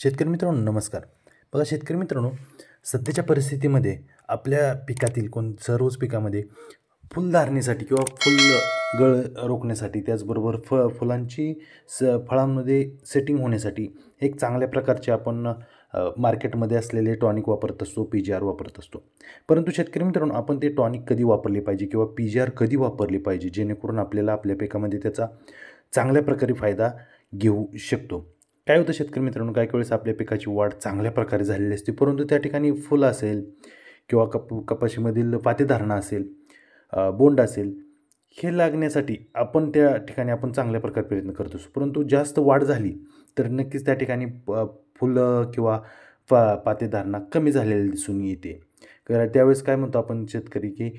शेतकरी मित्रांनो नमस्कार. बघा शेतकरी मित्रांनो, सध्याच्या परिस्थितीमध्ये आपल्या पिकातील सर्वच पिकामध्ये फुलधारणेसाठी किंवा गळ रोखण्यासाठी त्याचबरोबर फुलांची फळांमध्ये सेटिंग होण्यासाठी एक चांगल्या प्रकारचे आपण मार्केटमध्ये असलेले टॉनिक वापरत असतो, PGR वापरत असतो. परंतु शेतकरी मित्रांनो, आपण ते टॉनिक कधी वापरले पाहिजे किंवा PGR कधी वापरली पाहिजे जेणेकरून आपल्याला आपल्या पिकामध्ये त्याचा चांगल्या प्रकारे फायदा घेऊ शकतो. काय होतं शेतकरी मित्रांनो, काही वेळेस आपल्या पिकाची वाढ चांगल्या प्रकारे झालेली असते, परंतु त्या ठिकाणी फुलं असेल किंवा कपाशीमधील पातेधारणा असेल, बोंड असेल, हे लागण्यासाठी आपण त्या ठिकाणी चांगल्या प्रकारे प्रयत्न करत असतो. परंतु जास्त वाढ झाली तर नक्कीच त्या ठिकाणी फुलं किंवा पातेधारणा कमी झालेली दिसून येते. कारण त्यावेळेस काय म्हणतो आपण शेतकरी, की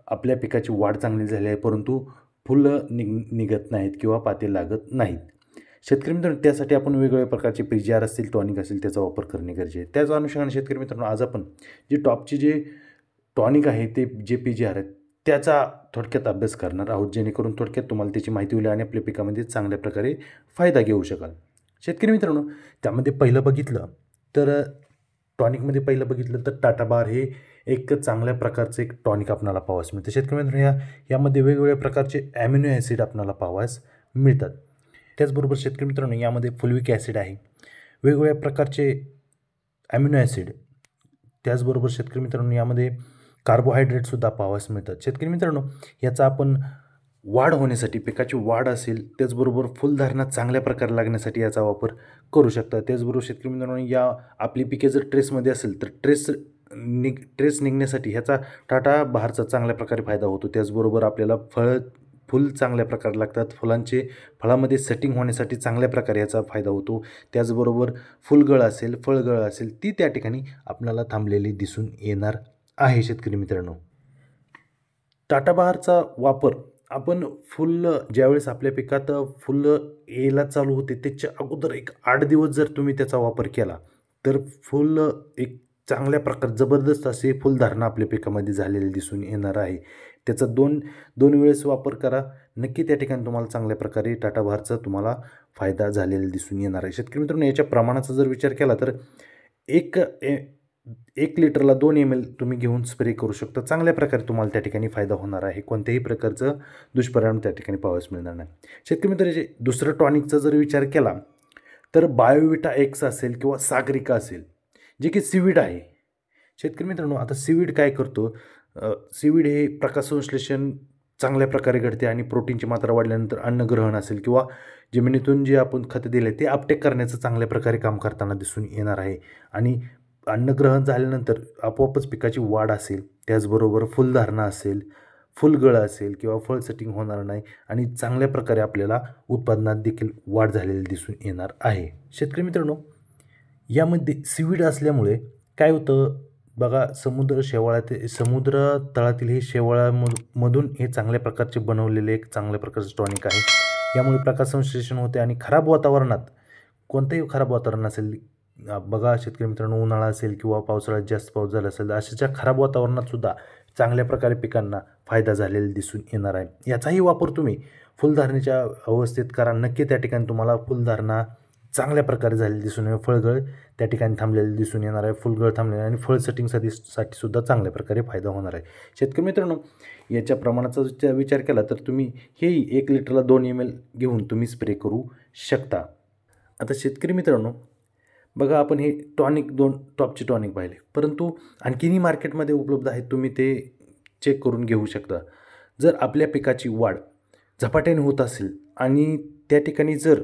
आपल्या पिकाची वाढ चांगली झाली आहे परंतु फुलं निघत नाहीत किंवा पाते लागत नाहीत. शेतकरी मित्रांनो, त्यासाठी आपण वेगवेगळ्या प्रकारचे PGR असतील, टॉनिक असेल, त्याचा वापर करणे गरजेचे आहे. त्याच अनुषंगाने शेतकरी मित्रांनो, आज आपण जे टॉनिक आहे ते जे PGR आहेत त्याचा थोडक्यात अभ्यास करणार आहोत, जेणेकरून थोडक्यात तुम्हाला त्याची माहिती होईल आणि आपल्या पिकामध्ये चांगल्या प्रकारे फायदा घेऊ शकाल. शेतकरी मित्रांनो, त्यामध्ये टॉनिकमध्ये पहिलं बघितलं तर टाटाबार हे एक चांगल्या प्रकारचं एक टॉनिक आपल्याला पाहावयास मिळतं. शेतकरी मित्रांनो, यामध्ये वेगवेगळ्या प्रकारचे ॲमिनो ॲसिड आपल्याला पाहावयास मिळतात. त्याचबरोबर शेतकरी मित्रांनो, यामध्ये फुलविक ॲसिड आहे, वेगवेगळ्या प्रकारचे ॲमिनो ॲसिड. त्याचबरोबर शेतकरी मित्रांनो, यामध्ये कार्बोहायड्रेटसुद्धा पाहावयास मिळतात. शेतकरी मित्रांनो, याचा आपण वाढ होण्यासाठी, पिकाची वाढ असेल, त्याचबरोबर फुलधारणा चांगल्या प्रकारे लागण्यासाठी याचा वापर करू शकता. त्याचबरोबर शेतकरी मित्रांनो, आपली पिके जर ट्रेसमध्ये असेल तर ट्रेस निघण्यासाठी ह्याचा टाटाबहारचा चांगल्या प्रकारे फायदा होतो. त्याचबरोबर आपल्याला फुल चांगल्या प्रकारे लागतात, फळामध्ये सेटिंग होण्यासाठी चांगल्या प्रकारे याचा फायदा होतो. त्याचबरोबर फळगळ असेल ती त्या ठिकाणी आपल्याला थांबलेली दिसून येणार आहे. शेतकरी मित्रांनो, टाटाबहारचा वापर आपण ज्यावेळेस आपल्या पिकात फुलं यायला चालू होते त्याच्या अगोदर एक 8 दिवस जर तुम्ही त्याचा वापर केला तर एक चांगल्या प्रकारे जबरदस्त असे फुलधारणा आपल्या पिकामध्ये झालेली दिसून येणार आहे. त्याचा दोन वेळेस वापर करा, नक्की त्या ठिकाणी तुम्हाला चांगल्या प्रकारे टाटाबहारचा तुम्हाला फायदा झालेला दिसून येणार आहे. शेतकरी मित्रांनो, याच्या प्रमाणाचा जर विचार केला तर 1 लिटरला 2 ml तुम्ही घेऊन स्प्रे करू शकता. चांगल्या प्रकारे तुम्हाला त्या ठिकाणी फायदा होणार आहे, कोणत्याही प्रकारचं दुष्परिणाम त्या ठिकाणी पाहावयास मिळणार नाही. शेतकरी मित्रांनो, दुसरं टॉनिकचा जर विचार केला तर बायोविटा X असेल किंवा सागरिका असेल, जे की सीवीड आहे. शेतकरी मित्रांनो, आता सीवीड काय करतो, सीवीड हे प्रकाशसंश्लेषण चांगल्या प्रकारे घडते आणि प्रोटीनची मात्रा वाढल्यानंतर अन्नग्रहण असेल किंवा जमिनीतून जे आपण खतं दिले ते अपटेक करण्याचं चांगल्या प्रकारे काम करताना दिसून येणार आहे. आणि अन्नग्रहण झाल्यानंतर आपोआपच पिकाची वाढ असेल, त्याचबरोबर फुलधारणा असेल, फुलगळ असेल किंवा फळ सेटिंग होणार नाही आणि चांगल्या प्रकारे आपल्याला उत्पादनात देखील वाढ झालेली दिसून येणार आहे. शेतकरी मित्रांनो, यामध्ये सीवीड असल्यामुळे काय होतं बघा, समुद्र तळातील हे शेवाळामधून हे चांगल्या प्रकारचे बनवलेले एक चांगल्या प्रकारचं टॉनिक आहे. यामुळे प्रकाशसंश्लेषण होते आणि कोणतंही खराब वातावरण असेल, बघा शेतकरी मित्रांनो, उन्हाळा असेल किंवा पावसाळ्यात जास्त पाऊस झाला असेल, अशाच्या खराब वातावरणात सुद्धा चांगल्या प्रकारे पिकांना फायदा झालेला दिसून येणार आहे. याचाही वापर तुम्ही फुलधारणेच्या अवस्थेत करा, नक्की त्या ठिकाणी तुम्हाला फुलधारणा चांगल्या प्रकारे झालेली दिसून येईल. फळगळ त्या ठिकाणी थांबलेले दिसून येणार आहे, फुलगळ थांबलेले आणि फळ सेटिंगसाठी सुद्धा चांगल्या प्रकारे फायदा होणार आहे. शेतकरी मित्रांनो, याच्या प्रमाणाचा विचार केला तर तुम्ही हेही 1 लिटरला 2 ml घेऊन तुम्ही स्प्रे करू शकता. आता शेतकरी मित्रांनो, बघा, आपण हे दोन टॉपचे टॉनिक पाहिले, परंतु आणखीनही मार्केटमध्ये उपलब्ध आहेत, तुम्ही ते चेक करून घेऊ शकता. जर आपल्या पिकाची वाढ झपाट्याने होत असेल आणि त्या ठिकाणी जर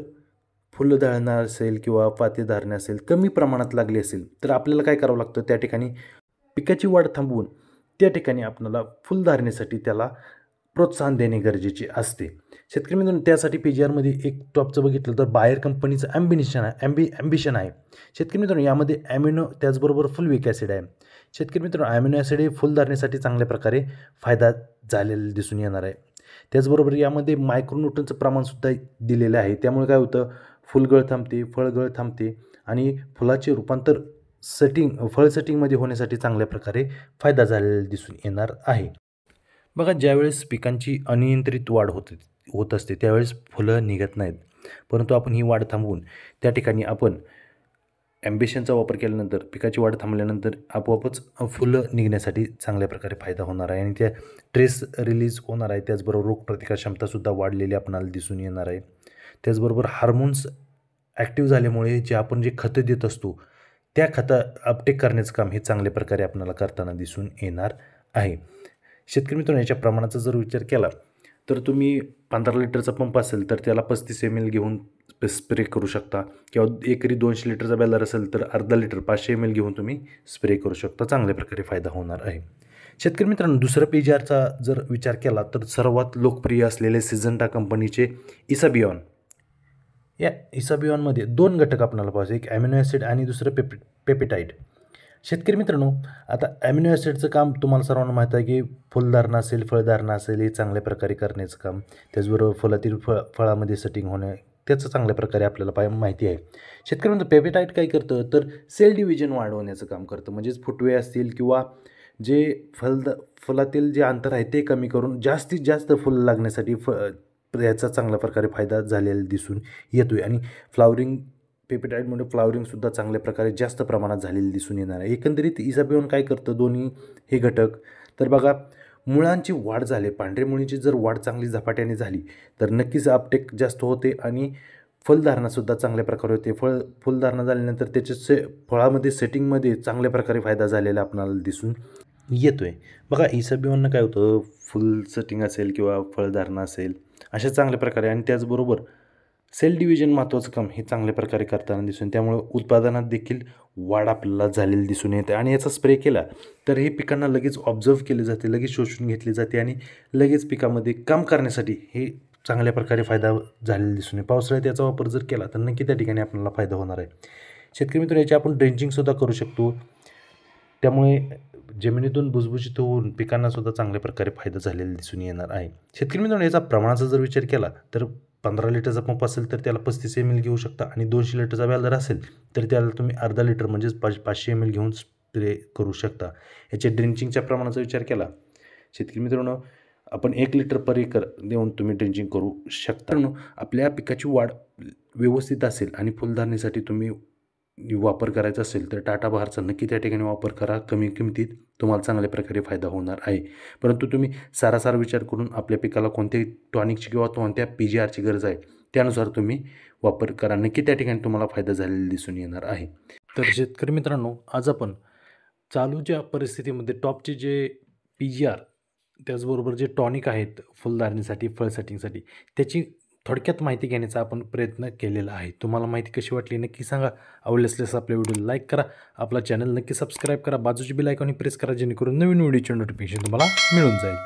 फुलधारणा असेल किंवा पातेधारणा असेल कमी प्रमाणात लागली असेल तर आपल्याला काय करावं लागतं, त्या ठिकाणी पिकाची वाढ थांबवून त्या ठिकाणी आपल्याला फुलधारणेसाठी त्याला प्रोत्साहन देणे गरजेचे असते. शेतकरी मित्रांनो, त्यासाठी PGRमध्ये एक टॉपचं बघितलं तर बायर कंपनीचं ॲम्बिशन आहे. शेतकरी मित्रांनो, यामध्ये त्याचबरोबर फुलविक ॲसिड आहे. शेतकरी मित्रांनो, ॲमिनो ॲसिड हे फुलधारणेसाठी चांगल्या प्रकारे फायदा झालेला दिसून येणार आहे. त्याचबरोबर यामध्ये मायक्रोन्यूट्रनचं प्रमाणसुद्धा दिलेलं आहे. त्यामुळे काय होतं, फुलगळ थांबते, फळगळ थांबते आणि फुलाचे रूपांतर फळ सेटिंगमध्ये होण्यासाठी चांगल्या प्रकारे फायदा झालेला दिसून येणार आहे. बघा, ज्यावेळेस पिकांची अनियंत्रित वाढ होत असते त्यावेळेस फुलं निघत नाहीत, परंतु आपण ही वाढ थांबवून त्या ठिकाणी आपण ॲम्बिशनचा वापर केल्यानंतर पिकाची वाढ थांबल्यानंतर आपोआपच फुलं निघण्यासाठी चांगल्या प्रकारे फायदा होणार आहे आणि त्या ट्रेस रिलीज होणार आहे. त्याचबरोबर रोगप्रतिकार क्षमतासुद्धा वाढलेली आपणाला दिसून येणार आहे. त्याचबरोबर हार्मोन्स ॲक्टिव्ह झाल्यामुळे आपण जे खतं देत असतो त्या खतं अपटेक करण्याचं काम हे चांगल्या प्रकारे आपल्याला करताना दिसून येणार आहे. शेतकरी मित्रांनो, याच्या प्रमाणाचा जर विचार केला तर तुम्ही 15 लिटरचा पंप असेल तर त्याला 35 ml घेऊन स्प्रे करू शकता किंवा एकरी 200 लिटरचा बॅलर असेल तर अर्धा लिटर 500 ml घेऊन तुम्ही स्प्रे करू शकता. चांगल्या प्रकारे फायदा होणार आहे. शेतकरी मित्रांनो, दुसरं PGRचा जर विचार केला तर सर्वात लोकप्रिय असलेले सिजंटा कंपनीचे इसाबिऑन. या इसाबिऑनमध्ये 2 घटक आपल्याला पाहिजे, एक ॲमिनो ॲसिड आणि दुसरं पेपेटाइड. शेतकरी मित्रांनो, आता ॲमिनो ॲसिडचं काम तुम्हाला सर्वांना माहीत आहे की फुलधारणा असेल, फळधारणा असेल हे चांगल्या प्रकारे करण्याचं काम, त्याचबरोबर फुलातील फळामध्ये सेटिंग होणं त्याचं चांगल्या प्रकारे आपल्याला माहिती आहे. शेतकरी मित्रांनो, पेपेटाइड काय करतं तर सेल डिव्हिजन वाढवण्याचं काम करतं. म्हणजेच फुटवे असतील किंवा जे फुलातील जे अंतर आहे ते कमी करून जास्तीत जास्त फुलं लागण्यासाठी याचा चांगल्या प्रकारे फायदा झालेला दिसून येतो आहे. आणि फ्लावरिंग पेपेटाइडमुळे फ्लावरिंगसुद्धा चांगल्या प्रकारे जास्त प्रमाणात झालेली दिसून येणार आहे. एकंदरीत इसाबिऑन काय करतं दोन्ही हे घटक तर बघा, मुळांची वाढ झाली, पांढऱ्या मुळींची जर वाढ चांगली झपाट्याने झाली तर नक्कीच अपटेक जास्त होते आणि फलधारणासुद्धा चांगल्या प्रकारे होते. फुलधारणा झाल्यानंतर त्याच्या फळामध्ये सेटिंगमध्ये चांगल्या प्रकारे फायदा झालेला आपल्याला दिसून येतो आहे. बघा, इसाबिऑननं काय होतं, फुल सेटिंग असेल किंवा फळधारणा असेल अशा चांगल्या प्रकारे आणि त्याचबरोबर सेल डिव्हिजन महत्त्वाचं काम हे चांगल्या प्रकारे करताना दिसून, त्यामुळे उत्पादनात देखील वाढ आपल्याला झालेली दिसून येते. आणि याचा स्प्रे केला तर हे पिकांना लगेच ऑब्झर्व केले जाते, लगेच शोषून घेतले जाते आणि लगेच पिकामध्ये काम करण्यासाठी हे चांगल्या प्रकारे फायदा झालेला दिसून येते. पावसाळ्यात याचा वापर जर केला तर नक्की त्या ठिकाणी आपल्याला फायदा होणार आहे. शेतकरी मित्र, याची आपण ड्रेंचिंगसुद्धा करू शकतो, त्यामुळे जमिनीतून भुसभुशीत होऊन पिकांनासुद्धा चांगल्या प्रकारे फायदा झालेला दिसून येणार आहे. शेतकरी मित्रांनो, याचा प्रमाणाचा जर विचार केला तर 15 लिटरचा पंप असेल तर त्याला 35 ml घेऊ शकता आणि 200 लिटरचा बॅलर असेल तर त्याला तुम्ही अर्धा लिटर म्हणजेच 500 ml घेऊन स्प्रे करू शकता. याच्या ड्रेंचिंगच्या प्रमाणाचा विचार केला शेतकरी मित्रांनो, आपण 1 लिटर पर एकर देऊन तुम्ही ड्रेंचिंग करू शकता. आपल्या पिकाची वाढ व्यवस्थित असेल आणि फुलधारणेसाठी तुम्ही वापर करायचा असेल तर टाटा बहारचा नक्की त्या ठिकाणी वापर करा. कमी किमतीत तुम्हाला चांगल्या प्रकारे फायदा होणार आहे. परंतु तुम्ही सारासार विचार करून आपल्या पिकाला कोणत्या टॉनिकची किंवा कोणत्या PGRची गरज आहे त्यानुसार तुम्ही वापर करा. नक्की त्या ठिकाणी तुम्हाला फायदा झालेला दिसून येणार आहे. तर शेतकरी मित्रांनो, आज आपण चालूच्या परिस्थितीमध्ये टॉपचे जे PGR त्याचबरोबर जे टॉनिक आहेत फुलधारणेसाठी, फळ सेटिंगसाठी त्याची थोडक्यात माहिती घेण्याचा आपण प्रयत्न केलेला आहे. तुम्हाला माहिती कशी वाटली नक्की सांगा. आवडली असल्यास आपल्या व्हिडिओला लाईक करा, आपला चॅनल नक्की सबस्क्राईब करा, बाजूची बेल आयकॉन प्रेस करा जेणेकरून नवीन व्हिडिओचे नोटिफिकेशन तुम्हाला मिळून जाईल.